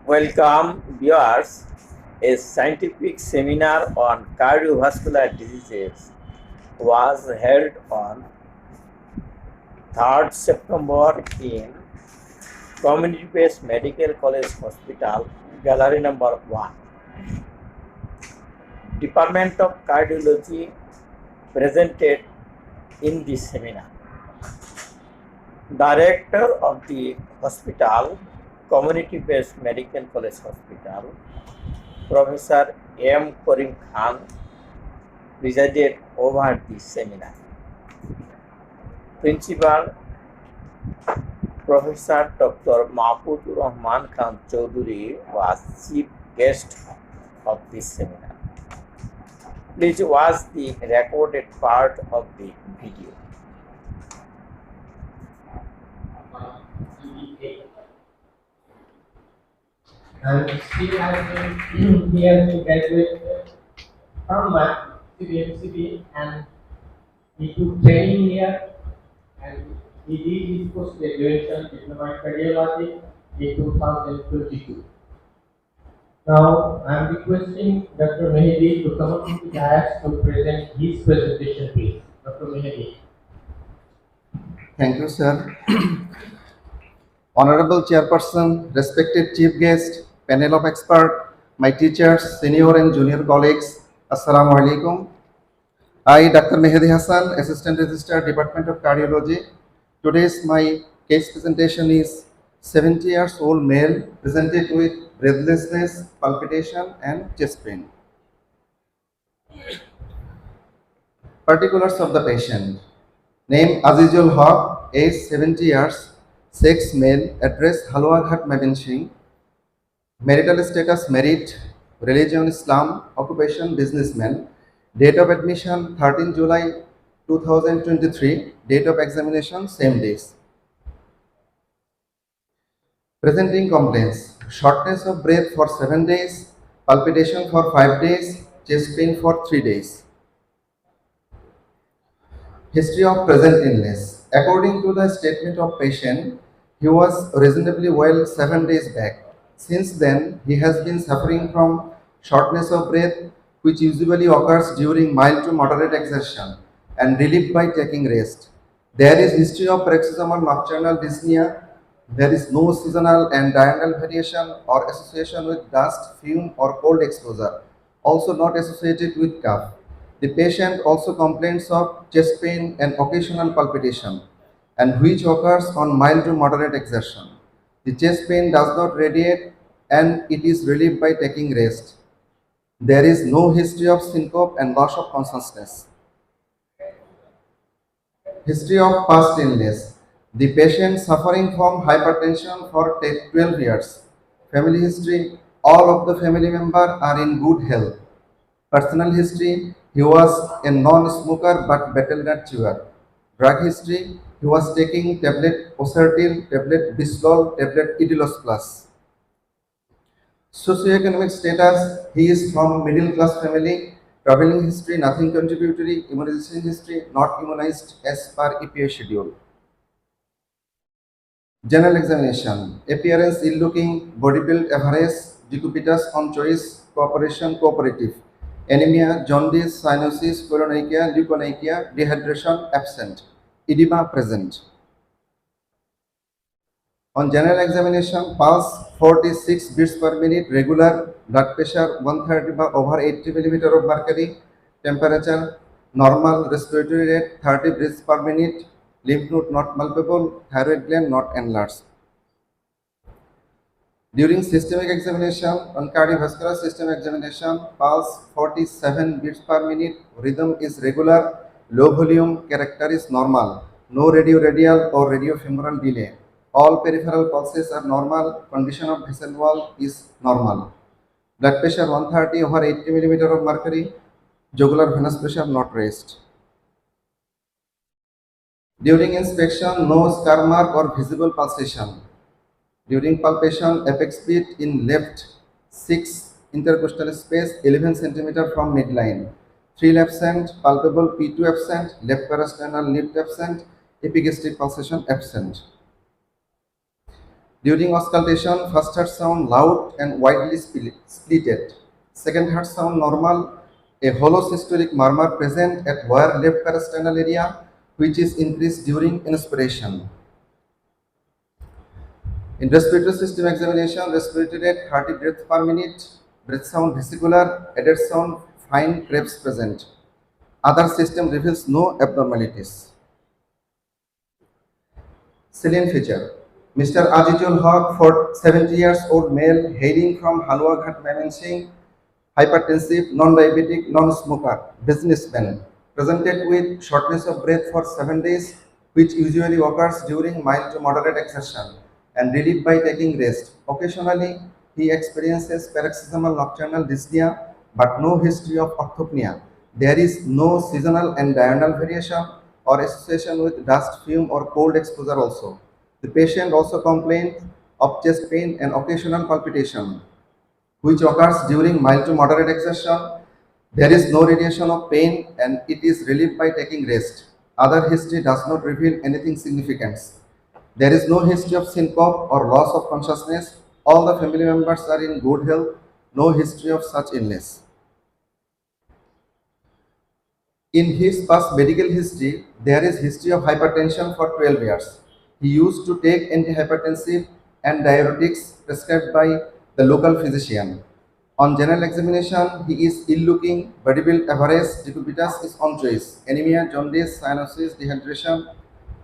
Welcome, viewers. A scientific seminar on cardiovascular diseases was held on 3rd September in Community-based Medical College Hospital, Gallery number 1. Department of Cardiology presented in this seminar. Director of the hospital, Community-based Medical College Hospital, Professor M. Karim Khan presided over the seminar. Principal Professor Dr. Mahfuzur Rahman Khan Chaudhary was chief guest of this seminar. Please watch the recorded part of the video. And he has been graduated from my CBMCB and he took training here and he did his post-graduation diploma in cardiology in 2022. Now I am requesting Dr. Mehedee to come up to the dais to present his presentation, please. Dr. Mehedee. Thank you, sir. Honorable Chairperson, respected Chief Guest, panel of experts, my teachers, senior and junior colleagues, Assalamu alaikum. I, Dr. Mehedee Hasan, Assistant Registrar, Department of Cardiology. Today's my case presentation is 70 years old male presented with breathlessness, palpitation and chest pain. Particulars of the patient. Name Azizul Haq, age 70 years, sex male, address Halwaghat, Mymensingh, marital status married, religion Islam, occupation businessman, date of admission 13 July 2023, date of examination same days. Presenting complaints: shortness of breath for 7 days, palpitation for 5 days, chest pain for 3 days. History of present illness. According to the statement of patient, he was reasonably well 7 days back. Since then, he has been suffering from shortness of breath, which usually occurs during mild to moderate exertion and relieved by taking rest. There is history of paroxysmal nocturnal dyspnea. There is no seasonal and diurnal variation or association with dust, fume or cold exposure, also not associated with cough. The patient also complains of chest pain and occasional palpitation, and which occurs on mild to moderate exertion. The chest pain does not radiate and it is relieved by taking rest. There is no history of syncope and loss of consciousness. History of past illness. The patient suffering from hypertension for 12 years. Family history. All of the family members are in good health. Personal history. He was a non-smoker but battle nut chewer. Drug history. He was taking tablet Osertil, tablet Bislol, tablet Idilos Plus. Socioeconomic status. He is from middle class family. Traveling history, nothing contributory. Immunization history, not immunized as per EPA schedule. General examination. Appearance ill looking, body build average, decubitus on choice, cooperation cooperative. Anemia, jaundice, cyanosis, chloronicia, leukonychia, dehydration absent. Edema present. On general examination, pulse 46 beats per minute, regular, blood pressure 130/80 mm of mercury, temperature normal, respiratory rate 30 breaths per minute, lymph node not palpable, thyroid gland not enlarged. During systemic examination, on cardiovascular system examination, pulse 47 beats per minute, rhythm is regular, low volume, character is normal, no radioradial or radiofemoral delay. All peripheral pulses are normal, condition of vessel wall is normal. Blood pressure 130/80 mm of mercury, jugular venous pressure not raised. During inspection, no scar mark or visible pulsation. During palpation, apex beat in left 6 intercostal space 11 cm from midline. 3 absent, palpable P2 absent, left parasternal lift absent, epigastric pulsation absent. During auscultation, first heart sound loud and widely splitted. Second heart sound normal, a hollow systolic murmur present at lower left parasternal area, which is increased during inspiration. In respiratory system examination, respiratory rate 30 breaths per minute, breath sound vesicular, added sound fine crepes present. Other system reveals no abnormalities. Salient feature. Mr. Azizul Haq, for 70 years old male, hailing from Halwaghat, Mymensingh, hypertensive, non-diabetic, non-smoker, businessman, presented with shortness of breath for 7 days, which usually occurs during mild to moderate exertion and relieved by taking rest. Occasionally, he experiences paroxysmal nocturnal dyspnea, but no history of orthopnea. There is no seasonal and diurnal variation or association with dust, fume, or cold exposure also. The patient also complains of chest pain and occasional palpitation, which occurs during mild to moderate exertion. There is no radiation of pain and it is relieved by taking rest. Other history does not reveal anything significant. There is no history of syncope or loss of consciousness. All the family members are in good health. No history of such illness. In his past medical history, there is history of hypertension for 12 years. He used to take antihypertensive and diuretics prescribed by the local physician. On general examination, he is ill-looking, body build average, decubitus is on choice. Anemia, jaundice, cyanosis, dehydration,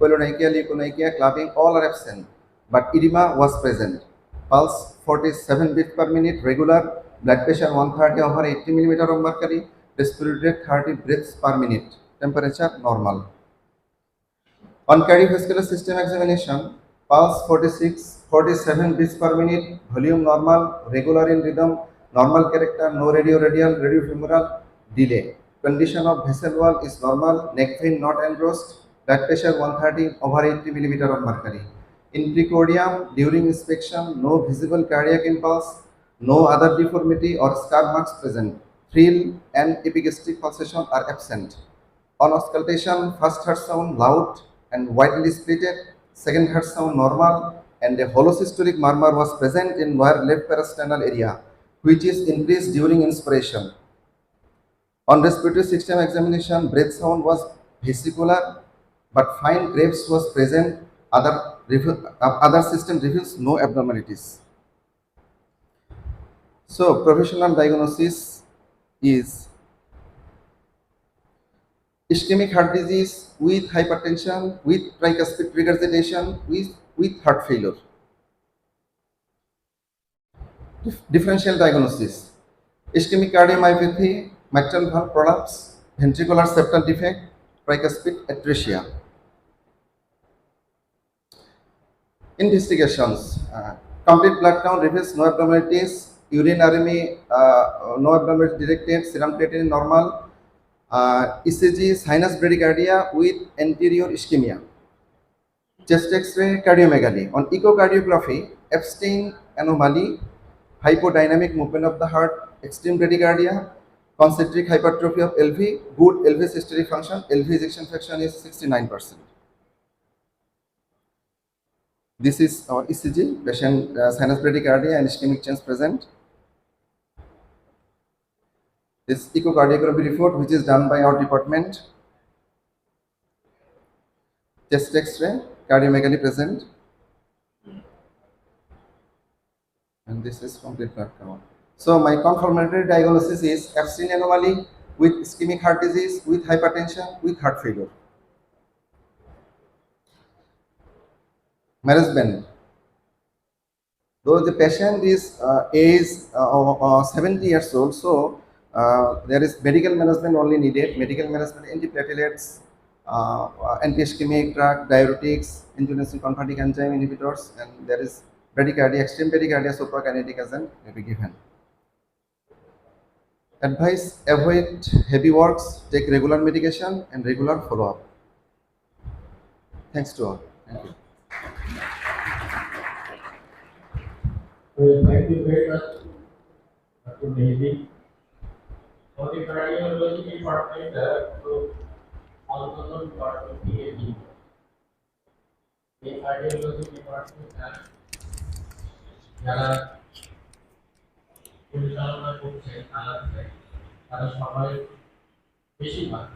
polyonychia, leukoonychia, clubbing, all are absent, but edema was present. Pulse 47 beats per minute, regular, blood pressure 130 over 80 mm of mercury, respiratory rate 30 breaths per minute, temperature normal. On cardiovascular system examination, pulse 47 beats per minute, volume normal, regular in rhythm, normal character, no radioradial, radiofemoral delay. Condition of vessel wall is normal, neck vein not engrossed, blood pressure 130 over 80 mm of mercury. In precordium, during inspection, no visible cardiac impulse, no other deformity or scar marks present. Thrill and epigastric pulsation are absent. On auscultation, first heart sound loud and widely splitted, second heart sound normal, and a hollow systolic murmur was present in lower left parasternal area, which is increased during inspiration. On respiratory system examination, breath sound was vesicular, but fine crepes was present. Other system reveals no abnormalities. So, professional diagnosis is ischemic heart disease with hypertension, with tricuspid regurgitation, with heart failure. Differential diagnosis: ischemic cardiomyopathy, mitral valve prolapse, ventricular septal defect, tricuspid atresia. Investigations: complete blood count reveals no abnormalities, urine RME, no abnormalities detected, serum creatinine normal, ECG sinus bradycardia with anterior ischemia, chest X-ray cardiomegaly. On echocardiography, Epstein anomaly, hypodynamic movement of the heart, extreme bradycardia, concentric hypertrophy of LV, good LV systolic function, LV ejection fraction is 69%. This is our ECG, patient sinus bradycardia and ischemic change present. This echocardiography report, which is done by our department, chest X-ray, cardiomegaly present, and this is complete blood count. So my confirmatory diagnosis is Epstein anomaly with ischemic heart disease, with hypertension, with heart failure. Management. Though the patient is age 70 years old, so there is medical management only needed. Medical management, antiplatelets, anti-ischemic drug, diuretics, angiotensin converting enzyme inhibitors, and there is bradycardia, extreme bradycardia, suprakinetic agent may be given. Advice: avoid heavy works, take regular medication and regular follow-up. Thanks to all. Thank you. Well, thank you very much, Dr. Mehedee. For the cardiology department, also known part of PhD. The cardiology department has যারা পরিচালনা করছে চালাচ্ছে তারা সবাই বেশিরভাগ